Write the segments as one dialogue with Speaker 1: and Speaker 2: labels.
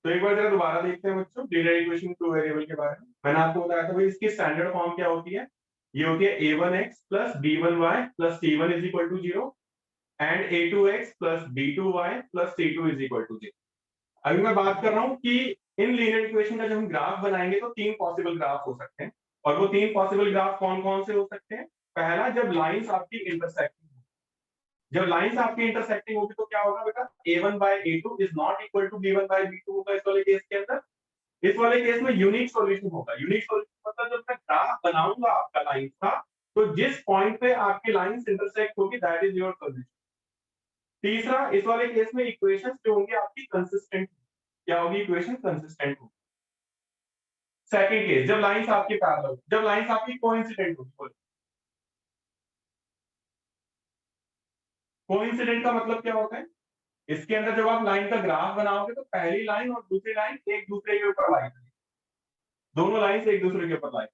Speaker 1: तो एक बार जरा दोबारा देखते हैं बच्चों लीनियर इक्वेशन टू वेरिएबल के बारे में। मैंने आपको बताया था भाई इसकी स्टैंडर्ड फॉर्म क्या होती है, ये होती है a1x plus b1y plus c1 is equal to 0 and a2x plus b2y plus c2 is equal to 0। अभी मैं बात कर रहा हूँ कि इन लीनियर इक्वेशन का जब हम ग्राफ बनाएंगे तो तीन पॉसिबल ग्राफ हो सकते हैं। और वो तीन पॉसिबल ग्राफ कौन कौन से हो सकते हैं? पहला, जब लाइंस आपकी इंटरसेक्टिंग, जब लाइंस आपकी इंटरसेक्टिंग होगी तो क्या होगा बेटा, a1 by a2 is not equal to b1 by b2 होगा इस वाले केस के अंदर। इस वाले केस में यूनिक सॉल्यूशन होगा। यूनिक सॉल्यूशन मतलब जब मैं ग्राफ बनाऊंगा आपका लाइन का, तो जिस पॉइंट पे आपकी लाइंस इंटरसेक्ट होगी दैट इज योर सॉल्यूशन। तीसरा, इस वाले केस में इक्वेशंस जो होंगी आपकी कंसिस्टेंट, क्या होगी, इक्वेशन कंसिस्टेंट होगी। सेकंड केस, जब लाइंस आपकी पैरेलल, जब लाइंस आपकी कोइंसिडेंट होगी। कोइंसिडेंट का मतलब क्या होता है? इसके अंदर जब आप लाइन का ग्राफ बनाओगे तो पहली लाइन और दूसरी लाइन एक दूसरे के ऊपर लाई, दोनों लाइन एक दूसरे के ऊपर लाई।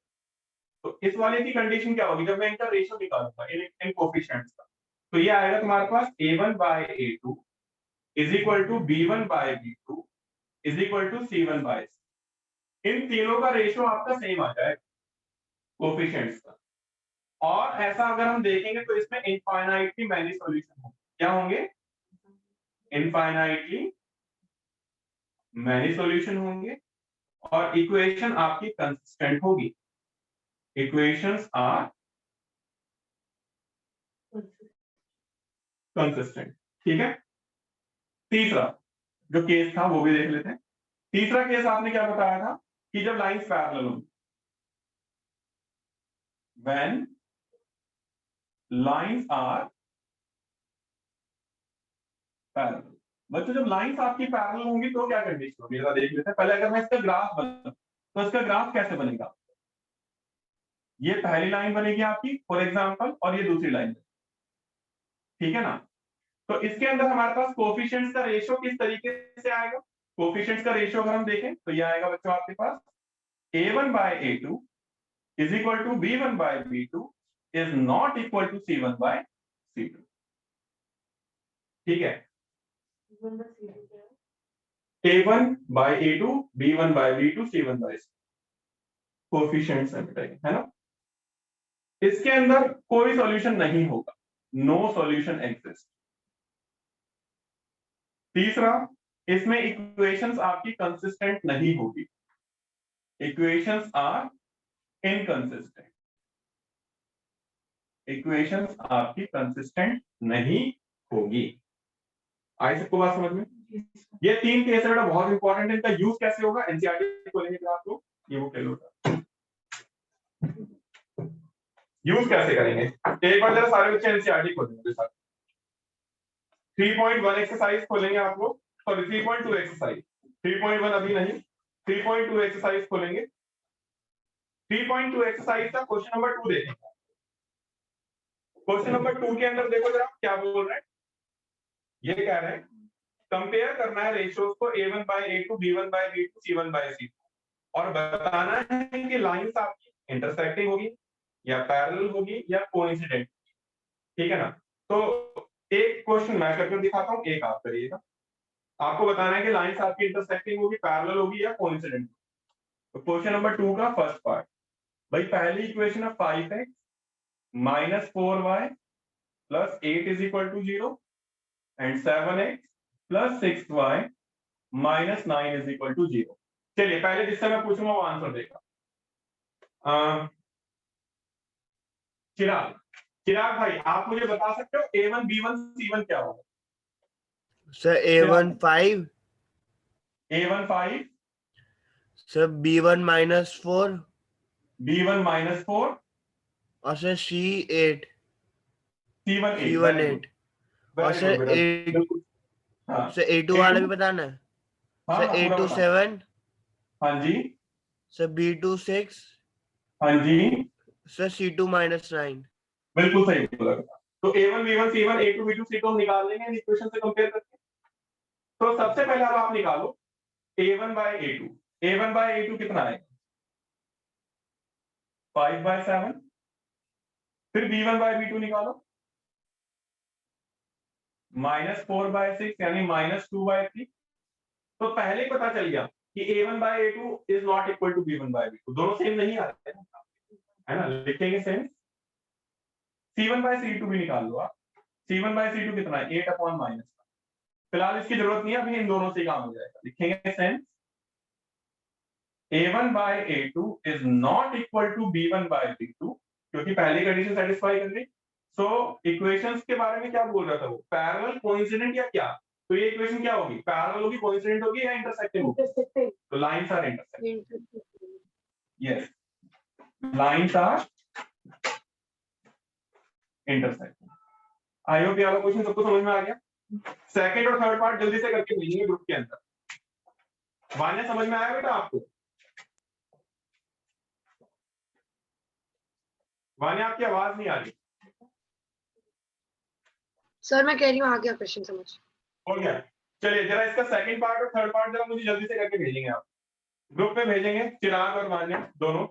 Speaker 1: तो इस वाले की कंडीशन क्या होगी, जब मैं इनका रेशियो निकालूंगा इन कोफिशिएंट्स का, तो ये आएगा तुम्हारे पास a1 by a2 is equal to b1 by b2 is equal to c1 by c। इन तीनों का रेशियो आपका सेम आ जाएगा कोफिशिएंट्स का। और ऐसा अगर हम देखेंगे तो इसमें इनफाइनाइटली मैनी सॉल्यूशन होंगे। क्या होंगे? इनफाइनाइटली मैनी सॉल्यूशन होंगे और इक्वेशन आपकी कंसिस्टेंट होगी। Equations are consistent. ठीक है। तीसरा जो केस था वो भी देख लेते हैं। तीसरा केस आपने क्या बताया था कि जब लाइंस पैरेलल होंगी, व्हेन लाइंस आर पैरेलल। बच्चों जब लाइंस आपकी पैरेलल होंगी तो क्या कंडीशन होगी, जरा देख लेते हैं। पहले अगर मैं इसका ग्राफ बनाऊं तो इसका ग्राफ कैसे बनेगा? ये पहली लाइन बनेगी आपकी फॉर एग्जांपल और ये दूसरी लाइन, ठीक है ना। तो इसके अंदर हमारे पास कोफिशिएंट्स का रेशियो किस तरीके से आएगा? कोफिशिएंट्स का रेशियो अगर हम देखें तो ये आएगा बच्चों आपके पास a1 by a2 is equal to b1 by b2 is not equal to c1 by c2। ठीक है। a1 by a2 b1 by b2 c1 by c coefficients है ना। इसके अंदर कोई सॉल्यूशन नहीं होगा, नो सॉल्यूशन एग्जिस्ट। तीसरा, इसमें इक्वेशंस आपकी कंसिस्टेंट नहीं होगी, इक्वेशंस आर इनकंसिस्टेंट, इक्वेशंस आपकी कंसिस्टेंट नहीं होगी। आई सबको बात समझ में? ये तीन केस है बेटा, बहुत इंपॉर्टेंट है। इनका यूज कैसे होगा एनसीईआरटी खोलेंगे आप लोग, ये वो ले लो, यूज कैसे करेंगे एक बार जरा सारे बच्चे एनसीईआरटी खोलेंगे साथ। 3.1 एक्सरसाइज खोलेंगे आप लोग, सॉरी 3.2 एक्सरसाइज, 3.1 अभी नहीं, 3.2 एक्सरसाइज खोलेंगे। 3.2 एक्सरसाइज का क्वेश्चन नंबर 2 देखेंगे। क्वेश्चन नंबर 2 के अंदर देखो जरा क्या बोल रहे हैं। ये कह रहे हैं कंपेयर करना है रेशियोज को a1 by a2 b1 by b2 c1 by c और बताना है कि लाइंस आपकी इंटरसेक्टिंग होगी या पैरेलल होगी या कोइंसिडेंट। ठीक है ना। तो एक क्वेश्चन मैं करके दिखाता हूं, एक आप करिएगा। आपको बताना है कि लाइंस आपकी इंटरसेक्टिंग होगी, पैरेलल होगी या कोइंसिडेंट। तो क्वेश्चन नंबर 2 का फर्स्ट पार्ट, भाई पहली इक्वेशन है 5x minus 4y plus 8 is equal to 0 and 7x plus 6y minus 9 is equal to 0। चलिए पहले जिससे मैं पूछूंगा वो आंसर देगा। चिराग, चिराग भाई आप मुझे बता सकते हो a1 b1 c1 क्या होगा?
Speaker 2: Sir a1 5,
Speaker 1: a1 5,
Speaker 2: sir b1 -4
Speaker 1: b1 -4
Speaker 2: और सर c8
Speaker 1: c1 8।
Speaker 2: c1 8 और
Speaker 1: वेरी
Speaker 2: सर
Speaker 1: गुड बेटा,
Speaker 2: 8
Speaker 1: बिल्कुल। हाँ
Speaker 2: सर a2 वाला भी बताना है।
Speaker 1: हाँ
Speaker 2: सर
Speaker 1: पूरा
Speaker 2: a2
Speaker 1: बता।
Speaker 2: 7,
Speaker 1: हाँ जी,
Speaker 2: सर b2 6,
Speaker 1: हाँ जी,
Speaker 2: सर c2 -9।
Speaker 1: बिल्कुल सही बोला। तो a1 b1 c1 a2 b2 c2 हम निकाल लेंगे इन इक्वेशन से कंपेयर करके। तो सबसे पहले अब आप निकालो a1 by a2, a1 by a2 कितना है? 5/7। फिर b1 by b2 निकालो, -4/6 यानी -2/3। तो पहले पता चल गया कि a1 by a2 is not equal to b1 by b2, दोनों सेम नहीं आ रहे हैं, है ना, लिखेंगे सेम। c1 by c2 भी निकाल लो आप, c1 by c2 कितना है 8 अपॉन माइनस, फिलहाल इसकी जरूरत नहीं है, अभी इन दोनों से काम हो जाएगा, लिखेंगे same a1 by a2 is not equal to b1 by b2, क्योंकि पहली कंडीशन सेटिस्फाई कर ली। सो इक्वेशंस के बारे में क्या बोल रहा था वो, पैरेलल, कोइंसिडेंट या क्या, तो ये इक्वेशन क्या होगी, पैरेलल होगी, कोइंसिडेंट होगी या इंटरसेक्टिंग होगी, तो lines are intersecting, yes, lines are intersecting. I hope ये वाला क्वेश्चन सबको समझ में आ गया। सेकंड और थर्ड पार्ट जल्दी से करके भेजेंगे ग्रुप के अंदर। वान्या समझ में आया बेटा आपको? वान्या आपकी आवाज नहीं आ रही।
Speaker 3: सर मैं कह रही हूँ आ गया क्वेश्चन समझ।
Speaker 1: हो गया, चलिए जरा इसका सेकंड पार्ट और थर्ड पार्ट जरा मुझे जल्दी से करके भेजेंगे आप, ग्रुप में भेजेंगे, चिराग और वान्या दोनों,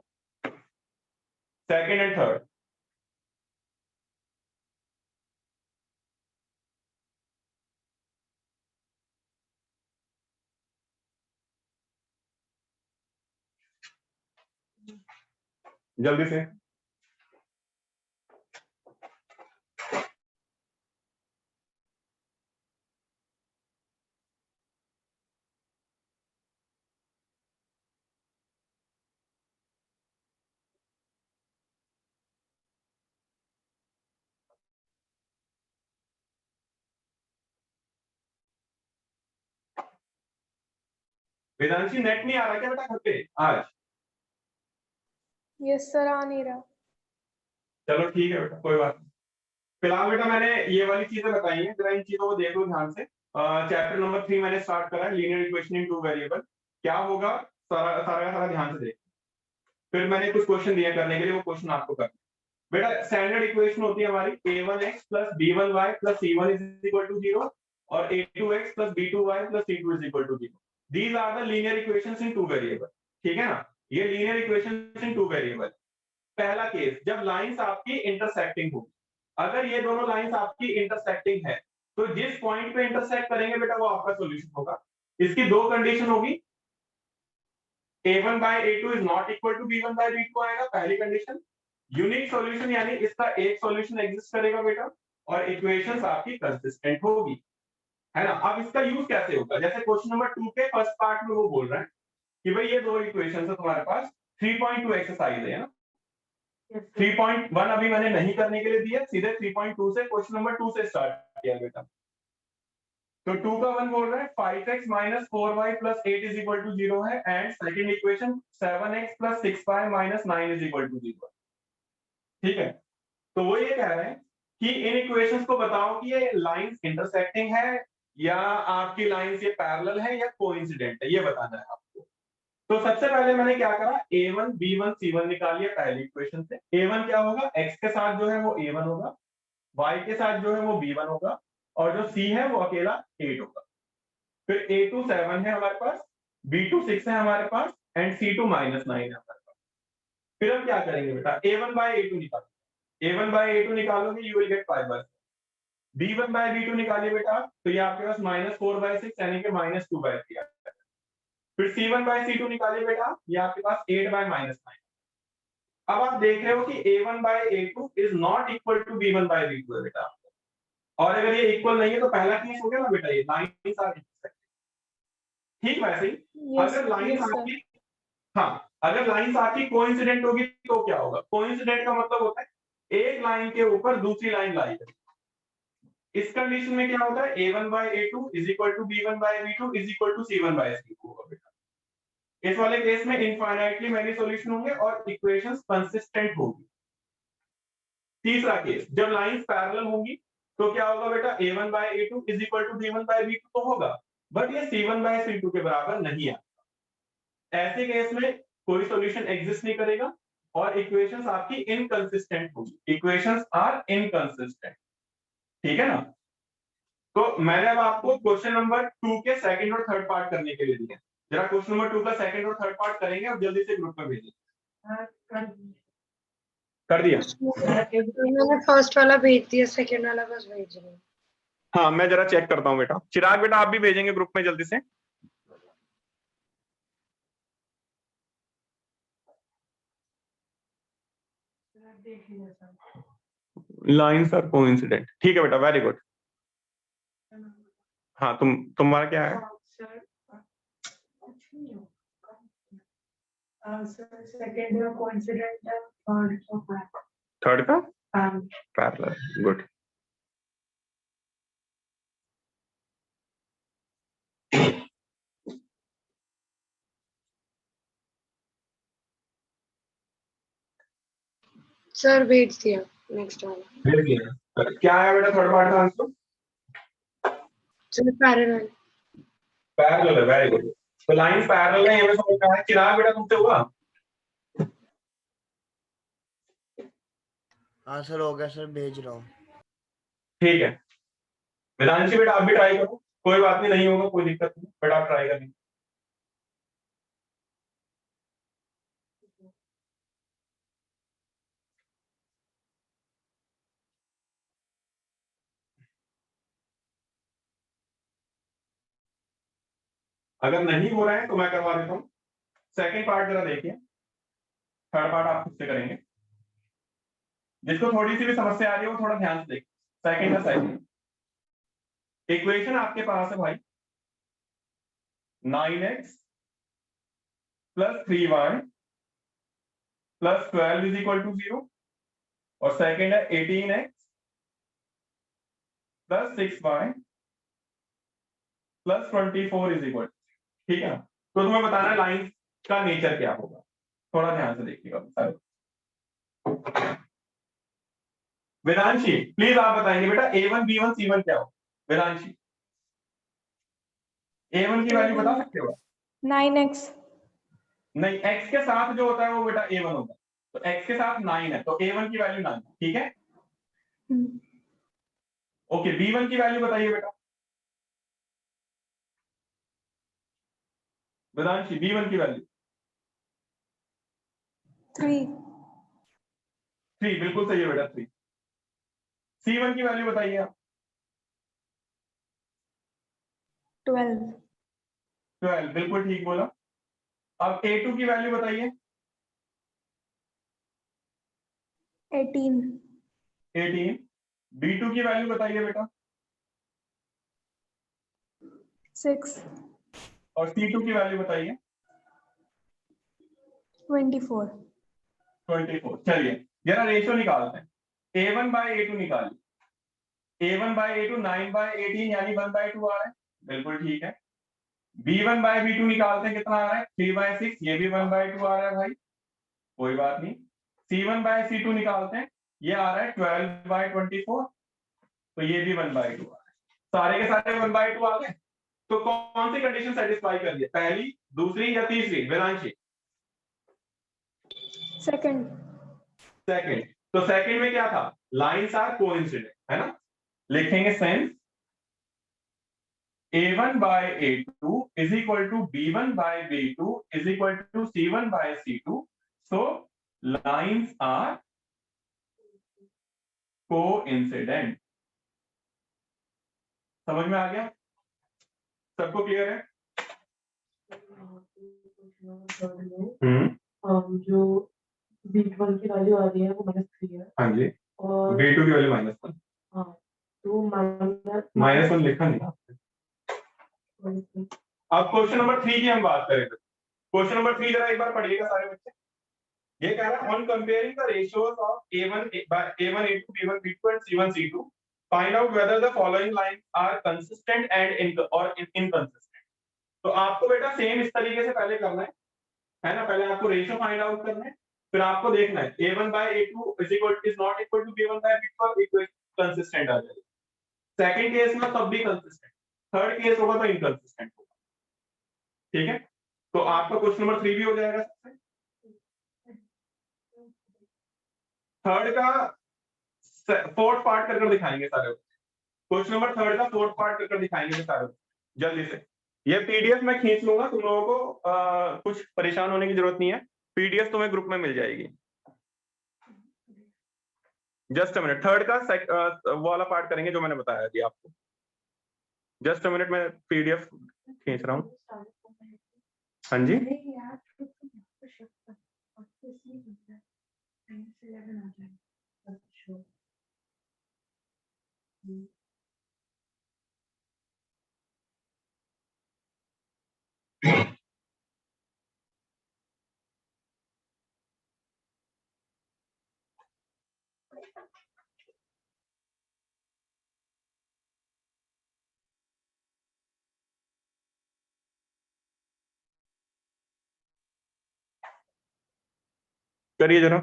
Speaker 1: सेकंड एंड थर्ड। जल्दी से। वेदांशी नेट नहीं आ रहा क्या बेटा घर पे आज?
Speaker 4: यस सर आ नहीं रहा।
Speaker 1: चलो ठीक है बेटा, कोई बात नहीं। फिलहाल बेटा मैंने ये वाली चीजें बताई हैं, जरा इन चीजों को देख लो ध्यान से। चैप्टर नंबर 3 मैंने स्टार्ट करा है, linear equation in two variable. क्या होगा सारा सारा का सारा ध्यान से देख, फिर मैंने कुछ क्वेश्चन दिए करने के लिए, वो क्वेश्चन आपको करना बेटा। स्टैंडर्ड इक्वेशन होती है हमारी a1x plus b1y plus c1 is equal to 0 और a2x plus b2y plus c2 is equal to 0। These are the linear equations in two variable, ठीक है ना, ये linear equations in two variable. पहला केस, जब लाइंस आपकी इंटरसेक्टिंग होगी, अगर ये दोनों लाइंस आपकी इंटरसेक्टिंग है तो जिस पॉइंट पे इंटरसेक्ट करेंगे बेटा वो आपका सॉल्यूशन होगा। इसकी दो कंडीशन होगी, a1 by a2 is not equal to b1 by b2 आएगा पहली कंडीशन, यूनिक सॉल्यूशन यानी इसका एक सॉल्यूशन एग्जिस्ट करेगा बेटा, और इक्वेशंस आपकी कंसिस्टेंट होगी, है ना। अब इसका यूज कैसे होगा, जैसे क्वेश्चन नंबर 2 के फर्स्ट पार्ट में वो बोल रहे हैं कि भाई ये दो इक्वेशंस है तुम्हारे पास, 3.2 एक्सरसाइज है ना। 3.1 अभी मैंने नहीं करने के लिए दिया, सीधे 3.2 से क्वेश्चन नंबर 2 से स्टार्ट किया बेटा। तो 2 का 1 बोल रहा है 5x minus 4y plus 8 is equal to 0 है, and second equation 7x plus 6y minus 9 is equal to 0। ठीक है, तो वो ये कह रहे हैं कि इन इक्वेशंस को बताओ कि ये लाइंस इंटरसेक्टिंग है या आपकी लाइंस ये पैरेलल है या कोइंसिडेंट है, ये बताना है आपको। तो सबसे पहले मैंने क्या करा, a1 b1 c1 निकालिए पहली इक्वेशन से। a1 क्या होगा, x के साथ जो है वो a1 होगा, y के साथ जो है वो b1 होगा, और जो c है वो अकेला 8 होगा। फिर a2 7 है हमारे पास, b2 6 है हमारे पास, एंड c2 -9 है हमारे पास। फिर हम क्या करेंगे बेटा, a1 by a2 निकालो, a1 by a2 निकालोगे you will get 5/6। b1 by b2 निकालिए बेटा, तो ये आपके पास -4/6 यानी कि -2/3 है। फिर c1 by c2 निकालिए बेटा, ये आपके पास 8/-9। अब आप देख रहे हो कि a1 by a2 is not equal to b1 by b2 है बेटा, और अगर ये इक्वल नहीं है तो पहला केस हो गया ना बेटा, ये लाइंस आर इंटरसेक्टिंग। ठीक वैसे ही अगर लाइंस आपकी, हाँ, अगर लाइंस आपकी कोइंसिडेंट होगी तो क्या होगा, कोइंसिडेंट का मतलब होता है एक लाइन के ऊपर दूसरी लाइन लाई करेगी। इस कंडीशन में क्या होता है, a1 by a2 is equal to b1 by b2 is equal to c1 by c2 होगा बेटा। इस वाले केस में इनफाइनाइटली मेनी सॉल्यूशन होंगे और इक्वेशंस कंसिस्टेंट होगी। तीसरा केस, जब लाइंस पैरेलल होंगी तो क्या होगा बेटा, a1 by a2 is equal to b1 by b2 तो होगा, बट ये c1 by c2 के बराबर नहीं आता। ऐसे केस में कोई सॉल्यूशन एग्जिस्ट नहीं करेगा और इक्वेशंस आपकी इनकंसिस्टेंट होगी, इक्वेशंस आर इनकंसिस्टेंट, ठीक है ना। तो मैंने अब आपको क्वेश्चन नंबर 2 के सेकंड और थर्ड पार्ट करने के लिए दिया, जरा क्वेश्चन नंबर 2 का सेकंड और थर्ड पार्ट करेंगे और जल्दी से ग्रुप में भेजिए। कर दिया?
Speaker 3: मैंने फर्स्ट वाला भेज दिया, सेकंड वाला बस भेज रही हूँ।
Speaker 1: हाँ मैं जरा चेक करता हूँ बेटा। चिराग बेटा आप भी भेजेंगे ग्रुप में जल्दी से। लाइन्स आर कोइंसिडेंट, ठीक है बेटा, वेरी गुड। हाँ तुम्हारा क्या है? थर्ड का पैरेलल, गुड।
Speaker 3: सर भेज दिया नेक्स्ट वाला।
Speaker 1: क्या है बेटा थर्ड पार्ट का आंसर?
Speaker 3: Sir parallel.
Speaker 1: पैरेलल है, वेरी गुड। तो लाइंस पैरेलल है, ये मैं समझ में आया। चिराग बेटा तुमसे हुआ?
Speaker 2: हाँ सर हो गया सर, भेज रहा हूँ।
Speaker 1: ठीक है वेदांशी बेटा आप भी ट्राई करो, कोई बात नहीं, नहीं होगा कोई दिक्कत नहीं, बेटा आप ट्राई करेंगे। अगर नहीं हो रहा है तो मैं करवा देता हूँ। सेकंड पार्ट जरा देखिए, थर्ड पार्ट आप खुद से करेंगे। जिसको थोड़ी सी भी समस्या आ रही है वो थोड़ा ध्यान से देखिए। सेकंड है, सेकंड इक्वेशन आपके पास है भाई 9x + 3y + 12 = 0, और सेकंड है 18x + 6y + 24 = ठीक है। तो तुम्हें बताना है लाइन का नेचर क्या होगा, थोड़ा ध्यान से देखिएगा सारे। वेदांशी प्लीज आप बताएंगे बेटा A1 B1 C1 क्या हो? वेदांशी A1 की वैल्यू बता सकते हो?
Speaker 4: 9x।
Speaker 1: नहीं, x के साथ जो होता है वो बेटा A1 होता है, तो x के साथ 9 है तो A1 की वैल्यू 9, ठीक है। ओके B1 की वैल्यू बताइए बेटा वेदांशी, B1 की वैल्यू
Speaker 4: 3।
Speaker 1: 3, बिल्कुल सही है बेटा 3। C1 की वैल्यू बताइए आप।
Speaker 4: 12।
Speaker 1: 12, बिल्कुल ठीक बोला। अब A2 की वैल्यू बताइए।
Speaker 4: 18।
Speaker 1: 18। B2 की वैल्यू बताइए बेटा।
Speaker 4: 6।
Speaker 1: और C2 की वैल्यू बताइए।
Speaker 4: 24।
Speaker 1: 24। चलिए जरा रेशियो निकालते हैं। A1/A2 निकालिए। A1/A2 9/18 यानी 1/2 आ रहा है, बिल्कुल ठीक है। B1/B2 निकालते हैं, कितना आ रहा है? 3/6, ये भी 1/2 आ रहा है भाई, कोई बात नहीं। C1/C2 निकालते हैं, ये आ रहा है 12/24, तो ये भी 1/2 आ रहा है। सारे के सारे 1/2 आ गए। तो कौन सी कंडीशन सेटिस्फाई कर रही है, पहली, दूसरी या तीसरी? वेदांशी
Speaker 4: सेकंड।
Speaker 1: सेकंड। तो सेकंड में क्या था? लाइंस आर कोइंसिडेंट, है ना। लिखेंगे sense A1/A2 = B1/B2 = C1/C2, so lines are coincident। समझ में आ गया? सबको क्लियर है?
Speaker 5: जो B1 की वैल्यू आ रही है वो -3 है।
Speaker 1: हाँ जी।
Speaker 5: और
Speaker 1: B2 की वैल्यू -1।
Speaker 5: हाँ, तो
Speaker 1: -1 लिखा नहीं आपने। अब क्वेश्चन नंबर 3 की हम बात करें। क्वेश्चन नंबर 3 जरा एक बार पढ़िएगा सारे बच्चे। ये कह रहा है on comparing the ratios of A1 A2 B1 B2 and C1 C2 find out whether the following lines are consistent and inconsistent. तो आपको बेटा सेम इस तरीके से पहले करना है ना। पहले आपको रेशियो फाइंड आउट करना है, फिर आपको देखना है A1/A2 is not equal to B1/B2 और इक्वल कंसिस्टेंट आ जाएगा। सेकंड केस में तब भी कंसिस्टेंट, थर्ड केस होगा तो इनकंसिस्टेंट होगा, ठीक है। तो आपका क्वेश्चन नंबर 3 भी हो जाएगा। थर्ड का फोर्थ पार्ट कर दिखाएंगे सारे। क्वेश्चन नंबर थर्ड का फोर्थ पार्ट कर दिखाएंगे सारे जल्दी से। ये पीडीएफ मैं खींच लूंगा, तुम लोगों को कुछ परेशान होने की जरूरत नहीं है, पीडीएफ तुम्हें ग्रुप में मिल जाएगी। जस्ट अ मिनट, थर्ड का वाला पार्ट करेंगे जो मैंने बताया थी आपको। जस्ट अ मिनट, मैं पीडीएफ खींच रहा हूँ। हाँ जी करिए जरा।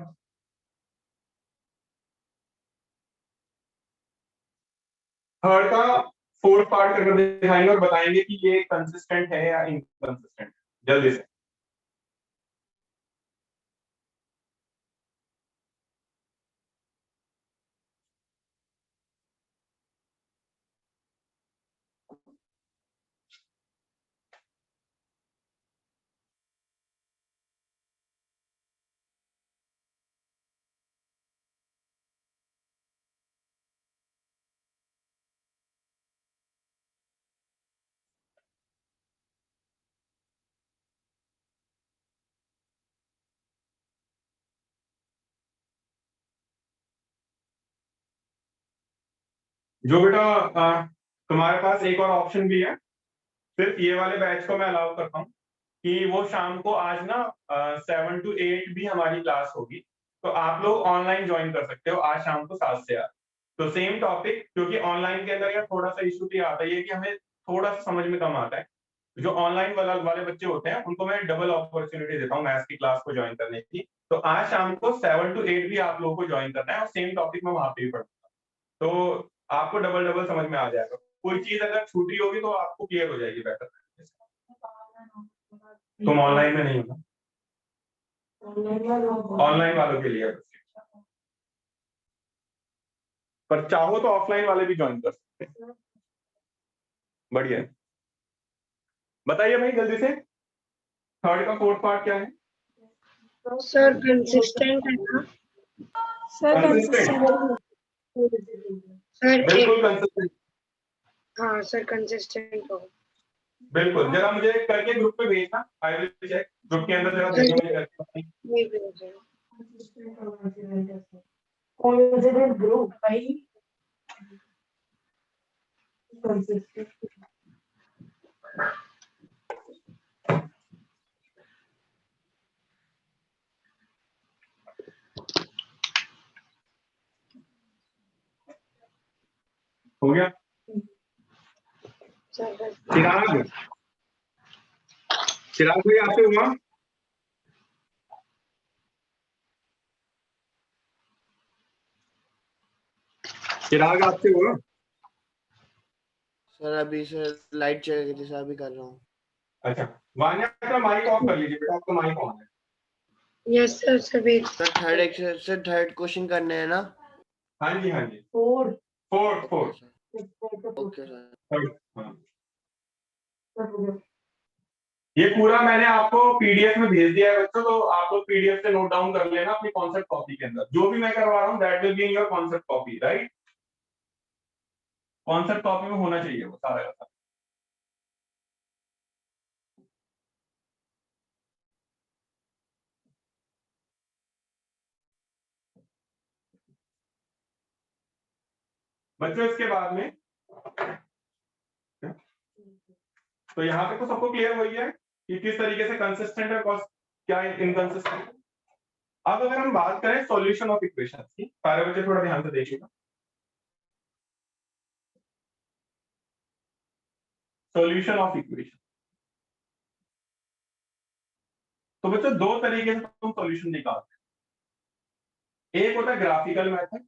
Speaker 1: थर्ड का फोर्थ पार्ट करके दिखाएंगे और बताएंगे कि ये कंसिस्टेंट है या इनकंसिस्टेंट, जल्दी से। जो बेटा तुम्हारे पास एक और ऑप्शन भी है, सिर्फ ये वाले बैच को मैं अलाउ करता हूँ कि वो शाम को आज ना 7 to 8 भी हमारी क्लास होगी, तो आप लोग ऑनलाइन ज्वाइन कर सकते हो आज शाम को 7 से 8। तो सेम टॉपिक, क्योंकि ऑनलाइन के अंदर यार थोड़ा सा इशू भी आता है कि हमें थोड़ा सा समझ में कम आता है। जो ऑनलाइन वाले बच्चे होते हैं उनको मैं डबल अपॉर्चुनिटी देता हूँ मैथ्स की क्लास को ज्वाइन करने की। तो आज शाम को 7 to 8 भी आप लोगों को ज्वाइन करना है और सेम टॉपिक में वहां पे भी पढ़ूंगा, तो आपको डबल डबल समझ में आ जाएगा। कोई चीज अगर छूट रही होगी तो आपको क्लियर हो जाएगी बेटर। तुम ऑनलाइन में नहीं हो, ऑनलाइन वालों के लिए, पर चाहो तो ऑफलाइन वाले भी ज्वाइन कर सकते हैं। बढ़िया, बताइए भाई जल्दी से, थर्ड का फोर्थ पार्ट क्या है?
Speaker 3: सर कंसिस्टेंट है ना?
Speaker 4: Sir
Speaker 1: consistent,
Speaker 4: consistent.
Speaker 3: सर
Speaker 1: बिल्कुल
Speaker 3: एक,
Speaker 1: कंसिस्टेंट,
Speaker 3: हाँ सर कंसिस्टेंट हो।
Speaker 1: बिल्कुल। जरा मुझे करके ग्रुप पे भेजना, आई विल चेक ग्रुप के अंदर, जरा भेजो मुझे करके।
Speaker 3: नहीं भेजा।
Speaker 5: Coincident group, भाई consistent.
Speaker 1: हो गया?
Speaker 3: सर बस
Speaker 1: चिराग, चिराग भाई आपसे हुआ? चिराग आपसे हुआ?
Speaker 2: सर अभी सर लाइट चल गई थी सर, अभी कर रहा हूँ।
Speaker 1: अच्छा, वान्या अपना माइक ऑफ कर लीजिए बेटा, आपका माइक ऑन है।
Speaker 3: यस सर सभी।
Speaker 2: Sir third exercise sir, third question करने हैं ना?
Speaker 1: हाँ जी, हाँ जी,
Speaker 5: Four.
Speaker 1: Fourth
Speaker 2: okay
Speaker 1: fourth
Speaker 2: sir, okay sir.
Speaker 1: Third, हाँ। ये पूरा मैंने आपको पीडीएफ में भेज दिया है बच्चों, तो आप लोग पीडीएफ से नोट डाउन कर लेना अपनी कॉन्सेप्ट कॉपी के अंदर। जो भी मैं करवा रहा हूँ that will be in your concept copy, right? Concept copy में होना चाहिए वो सारा का सारा। बच्चों इसके बाद में, तो यहाँ पे तो सबको क्लियर हो गया है कि किस तरीके से कंसिस्टेंट है, क्या इनकंसिस्टेंट। अब अगर हम बात करें सॉल्यूशन ऑफ इक्वेशन की, सारे बच्चे थोड़ा ध्यान से देखिएगा। सॉल्यूशन ऑफ इक्वेशन, तो बच्चों दो तरीके से तुम सॉल्यूशन निकालते हैं। एक होता है ग्राफिकल मेथड,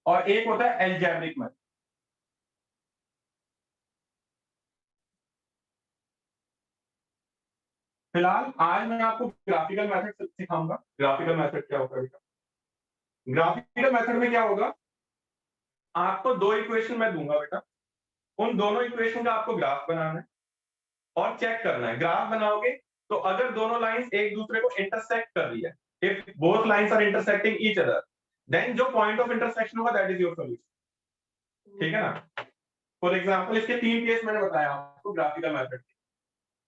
Speaker 1: और एक होता है एल्जेब्रिक मेथड। फिलहाल आज मैं आपको ग्राफिकल मेथड सिखाऊंगा। ग्राफिकल मेथड क्या होगा बेटा? ग्राफिकल मेथड में क्या होगा, आपको दो इक्वेशन मैं दूंगा बेटा, उन दोनों इक्वेशन का आपको ग्राफ बनाना है और चेक करना है। ग्राफ बनाओगे तो अगर दोनों लाइंस एक दूसरे को इंटरसेक्ट कर रही है, if both lines are intersecting each other, then जो पॉइंट ऑफ इंटरसेक्शन होगा दैट इज योर सॉल्यूशन। ठीक है ना? फॉर एग्जांपल इसके तीन केस मैंने बताया आपको ग्राफिकल मेथड।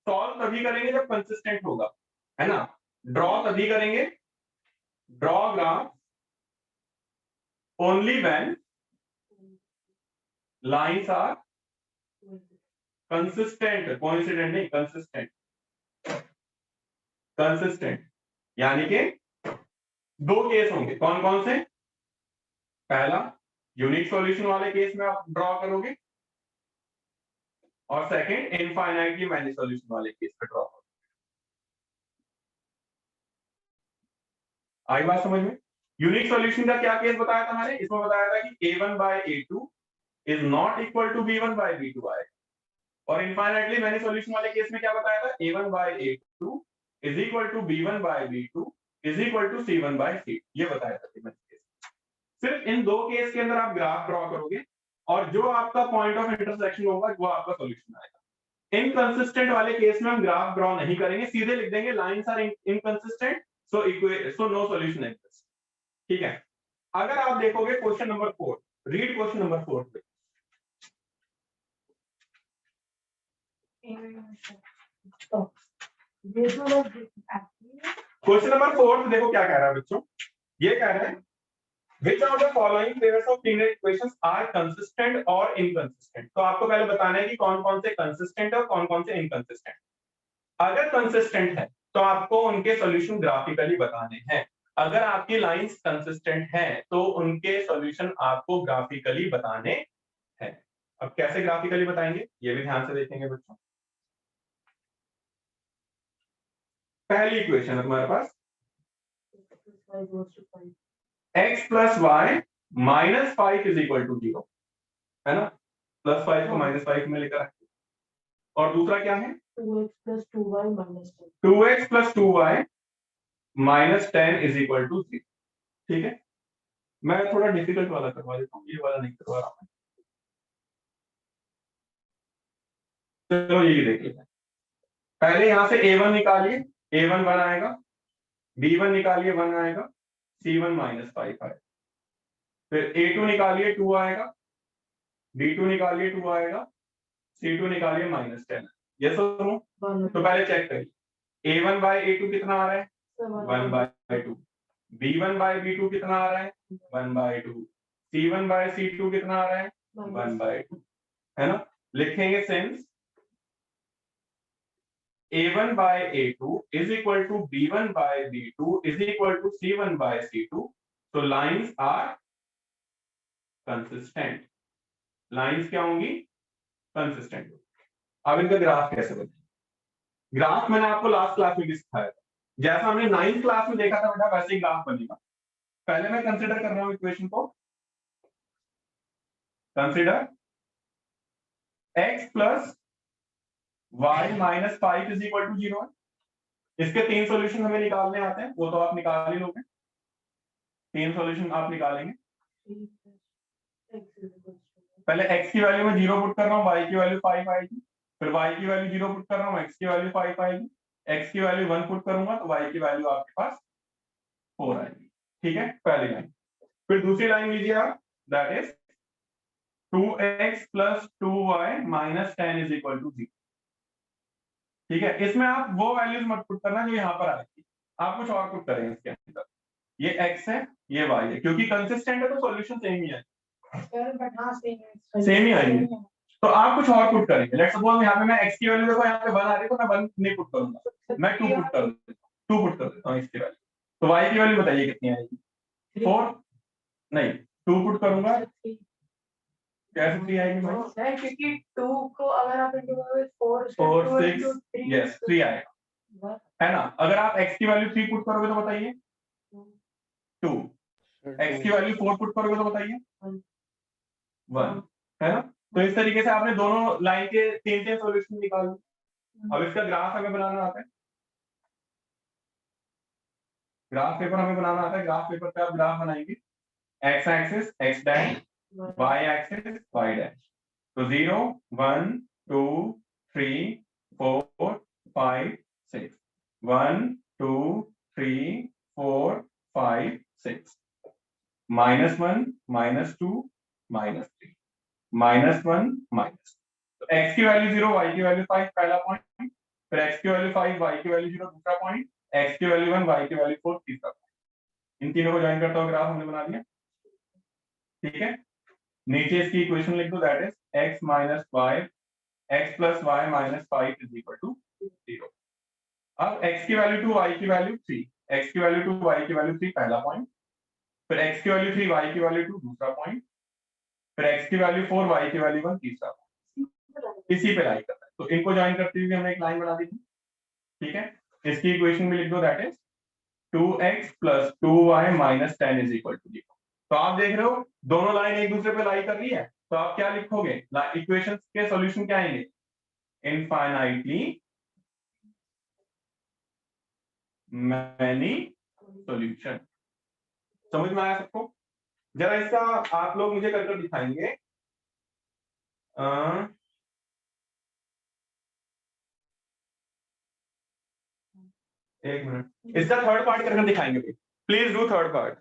Speaker 1: सॉल्व तभी करेंगे जब कंसिस्टेंट होगा, है ना? ड्रॉ तभी करेंगे, draw graph only when lines are consistent, coincident नहीं, कंसिस्टेंट। कंसिस्टेंट, यानी कि दो केस होंगे। कौन कौन से? पहला यूनिक सॉल्यूशन वाले केस में आप ड्रॉ करोगे, और सेकंड इनफाइनाइटली मैनी सॉल्यूशन वाले केस पे ड्रॉ करोगे। आई बात समझ में? यूनिक सॉल्यूशन का क्या केस बताया था मैंने? इसमें बताया था कि a1 by a2 is not equal to b1 by b2 आएगा। और इनफाइनाइटली मैनी सॉल्यूशन वाले केस में क्या बताया था? a1 by a2 is equal to b1 by b2 is equal to c1 by c, ये बताया था मैंने। सिर्फ इन दो केस के अंदर आप ग्राफ ड्रॉ करोगे, और जो आपका पॉइंट ऑफ इंटरसेक्शन होगा वो आपका सॉल्यूशन आएगा। इनकंसिस्टेंट वाले केस में हम ग्राफ ड्रॉ नहीं करेंगे, सीधे लिख देंगे lines are inconsistent so no solution exist. ठीक है, अगर आप देखोगे question number 4, read question number 4 पे। क्वेश्चन नंबर 4 देखो क्या कह रहा है बच्चों। ये कह रहा है which of the following pairs of linear equations are consistent or inconsistent। तो आपको पहले बताना है कि कौन कौन से कंसिस्टेंट है और कौन कौन से इनकंसिस्टेंट। अगर कंसिस्टेंट है तो आपको उनके सॉल्यूशन ग्राफिकली बताने हैं। अगर आपकी लाइंस कंसिस्टेंट हैं तो उनके सॉल्यूशन आपको ग्राफिकली बताने हैं। अब कैसे ग्राफिकली बताएंगे ये भी ध्यान से देखेंगे बच्चों। पहली इक्वेशन है तुम्हारे पास x plus y minus 5 is equal to 0, है ना? प्लस 5 को माइनस 5 में लेकर रखते। और दूसरा क्या है?
Speaker 5: 2x plus 2y minus 10।
Speaker 1: 2x plus 2y minus 10 is equal to 0। ठीक है, मैं थोड़ा डिफिकल्ट वाला करवा देता हूँ, ये वाला नहीं करवा रहा हूँ। चलो ये देख लेते हैं। पहले यहां से a1 निकालिए, a1 1 आएगा, b1 निकालिए 1 आएगा, c1 माइनस 5 आएगा। फिर a2 निकालिए 2 आएगा, b2 निकालिए 2 आएगा, c2 निकालिए माइनस 10। ये सुनो, तो पहले चेक करिए a1 by a2 कितना आ रहा है? 1 by 2। b1 by b2 कितना आ रहा है? 1 by 2। c1 by c2 कितना आ रहा है? 1 by 2, है ना? लिखेंगे since a1 by a2 is equal to b1 by b2 is equal to c1 by c2, so lines are consistent। Lines क्या होंगी? कंसिस्टेंट। अब इनका ग्राफ कैसे बनेगा? ग्राफ मैंने आपको लास्ट क्लास में भी सिखाया था, जैसा हमने 9th क्लास में देखा था बेटा वैसे ही ग्राफ बनेगा। पहले मैं कंसीडर कर रहा हूं इक्वेशन को, consider x plus y minus 5 is equal to 0। इसके 3 सॉल्यूशन हमें निकालने आते हैं, वो तो आप निकाल ही लोगे। 3 सॉल्यूशन आप निकालेंगे। पहले x की वैल्यू में 0 पुट कर रहा हूँ, y की वैल्यू 5 आएगी। फिर y की वैल्यू 0 पुट कर रहा हूँ, x की वैल्यू 5 आएगी। x की वैल्यू 1 पुट करूंगा तो y की वैल्यू आपके पास 4 आएगी। ठीक है, पहली लाइन। फिर दूसरी लाइन लीजिए आप, that is 2x plus 2y minus 10 is equal to 0। ठीक है, इसमें आप वो वैल्यूज मत पुट करना जो यहाँ पर आएगी, आप कुछ और पुट करेंगे इसके अंदर। ये x है, ये y है, क्योंकि कंसिस्टेंट है तो सॉल्यूशन सेम ही है, सेम ही आएंगे। तो आप कुछ और पुट करेंगे। लेट्स सपोज यहाँ पे मैं x की वैल्यू देखो यहाँ पे 1 आ रही है तो मैं 1 नहीं पुट करूंगा, मैं 2 पुट कर देता हूँ, 2 पुट कर देता हूँ x की वैल्यू। तो y की वैल्यू बताइए कितनी आएगी? 4 नहीं, 2 पुट करूंगा, कैसे 3 आएगी भाई?
Speaker 5: सर क्योंकि 2 को अगर आप इनटू करोगे
Speaker 1: 4 6 यस 3 आएगा, है ना? अगर आप x की वैल्यू 3 पुट करोगे तो बताइए 2, x की वैल्यू 4 पुट करोगे तो बताइए 1, है ना? तो इस तरीके से आपने दोनों लाइन के 3 सॉल्यूशन निकाल लिए। अब इसका ग्राफ हमें बनाना आता है, ग्राफ पेपर हमें बनाना आता है। ग्राफ पेपर पे आप ग्राफ बनाएंगे, x axis x dash, y axis y dash. तो 0 1 2 3 4 5 6, 1 2 3 4 5 6, -1 -2 -3 -1 माइनस। तो x की वैल्यू 0 y की वैल्यू 5 पहला पॉइंट, फिर x की वैल्यू 5 y की वैल्यू 0 दूसरा पॉइंट, x की वैल्यू 1 y की वैल्यू 4 तीसरा पॉइंट। इन तीनों को ज्वाइन करता हुआ ग्राफ हमने बना दिया। ठीक है, नीचे इसकी इक्वेशन लिख दो, that is x minus 5 x plus y minus 5 is equal to 0। अब x की वैल्यू 2 y की वैल्यू 3, x की वैल्यू 2 y की वैल्यू 3 पहला पॉइंट, फिर x की वैल्यू 3 y की वैल्यू 2 दूसरा पॉइंट, फिर x की वैल्यू 4 y की वैल्यू 1 तीसरा पॉइंट। इसी पे लाइन करना है, तो इनको ज्वाइन करते हुए हमने एक लाइन बना दी थी, ठीक है। इसकी इक्वेशन में लिख दो, दैट इज 2x + 2y - 10 = 0। तो आप देख रहे हो दोनों लाइन एक दूसरे पे लाई कर रही है, तो आप क्या लिखोगे, इक्वेशंस के सॉल्यूशन क्या आएंगे, इनफाइनाइटली मैनी सॉल्यूशन। समझ में आया सबको? जरा इसका आप लोग मुझे कर दिखाएंगे। एक मिनट, इसका थर्ड पार्ट करके दिखाएंगे, प्लीज डू थर्ड पार्ट।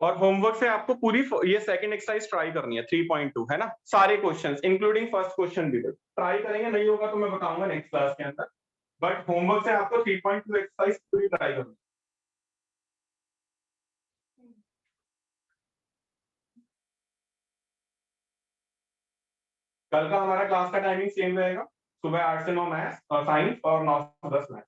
Speaker 1: और होमवर्क से आपको पूरी ये सेकंड एक्सरसाइज ट्राई करनी है, 3.2 है ना, सारे क्वेश्चंस इंक्लूडिंग फर्स्ट क्वेश्चन भी ट्राई करेंगे, नहीं होगा तो मैं बताऊंगा नेक्स्ट क्लास के अंदर, बट होमवर्क से आपको 3.2 एक्सरसाइज पूरी ट्राई करनी है। कल का हमारा क्लास का टाइमिंग सेम रहेगा, सुबह 8 से 9 मैथ्स और साइंस और 9 से 10 मैथ्स।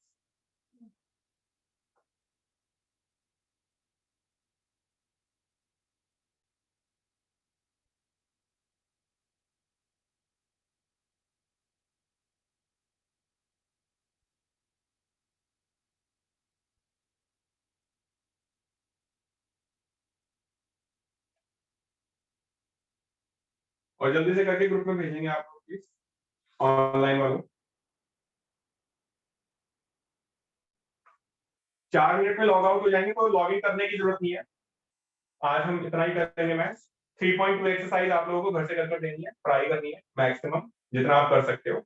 Speaker 1: और जल्दी से करके ग्रुप में भेजेंगे आप लोग प्लीज, ऑनलाइन वालों। 4 मिनट में लॉग आउट हो जाएंगे, कोई लॉग इन करने की जरूरत नहीं है। आज हम इतना ही करेंगे मैथ्स। 3.2 एक्सरसाइज आप लोगों को घर से कर देनी है, ट्राई करनी है मैक्सिमम जितना आप कर सकते हो।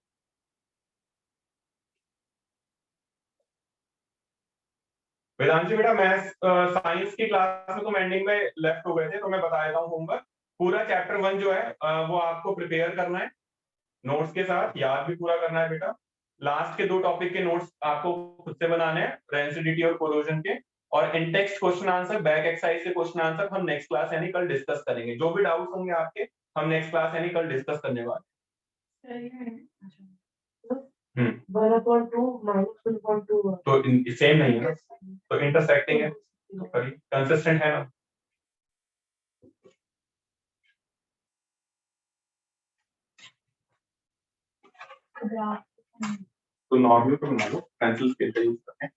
Speaker 1: वेदांशी बेटा, मैथ्स साइंस की क्लास में तुम एंडिंग में लेफ्ट हो गए थे, तो मैं बता देता हूँ होमवर्क। पूरा चैप्टर 1 जो है वो आपको प्रिपेयर करना है नोट्स के साथ, याद भी पूरा करना है बेटा। लास्ट के 2 टॉपिक के नोट्स आपको खुद से बनाने हैं, रेंसिडिटी और कोरोजन के, और in text question answer, back exercise के क्वेश्चन आंसर हम नेक्स्ट क्लास यानी कल डिस्कस करेंगे। जो भी डाउट्स होंगे आपके, हम नेक्स्ट क्लास यानी कल डिस्कस करने वाले हैं।
Speaker 5: 12.2 - 3.2
Speaker 1: तो सेम नहीं है ना, तो इंटरसेक्टिंग है, कंसिस्टेंट है ना। तो नॉर्मल तो बना लो, पेंसिल स्केल का यूज करके।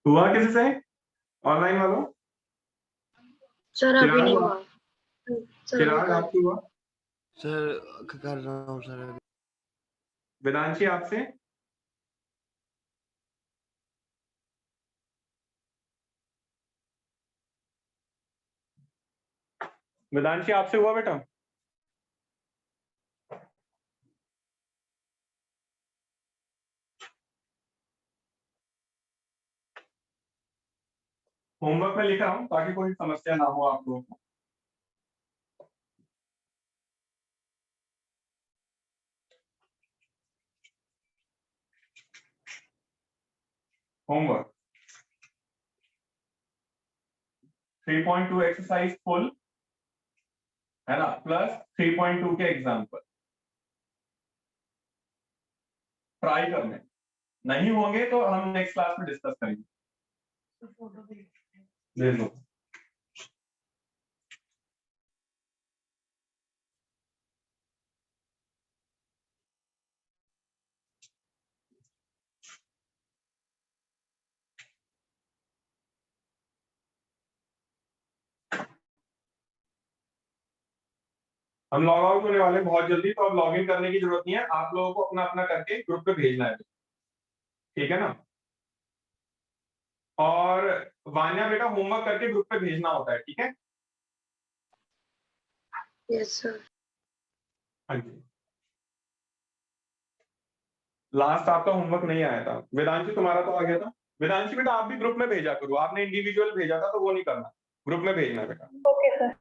Speaker 1: हुआ किसी से ऑनलाइन वालों?
Speaker 3: सर अभी नहीं
Speaker 1: चिराग,
Speaker 3: हुआ। सर
Speaker 1: चिराग आपसे हुआ?
Speaker 2: सर कर रहा हूँ सर अभी।
Speaker 1: वेदांशी आपसे? वेदांशी आपसे हुआ बेटा? होमवर्क में लिख रहा हूँ ताकि कोई समस्या ना हो आप लोगों को। होमवर्क 3.2 एक्सरसाइज फुल है ना, प्लस 3.2 के एग्जाम्पल ट्राई करने, नहीं होंगे तो हम नेक्स्ट क्लास में डिस्कस करेंगे। भेज दो। हम लॉग आउट होने वाले हैं बहुत जल्दी, तो अब लॉग इन करने की जरूरत नहीं है, आप लोगों को अपना अपना करके ग्रुप पे भेजना है, ठीक है ना। और वान्या बेटा होमवर्क करके ग्रुप पे भेजना होता है, ठीक है।
Speaker 3: Yes sir.
Speaker 1: हाँ जी, लास्ट आपका होमवर्क नहीं आया था। वेदांशु तुम्हारा तो आ गया था। वेदांशु बेटा आप भी ग्रुप में भेजा करो, आपने इंडिविजुअल भेजा था तो वो नहीं करना, ग्रुप में भेजना बेटा।
Speaker 4: Okay sir.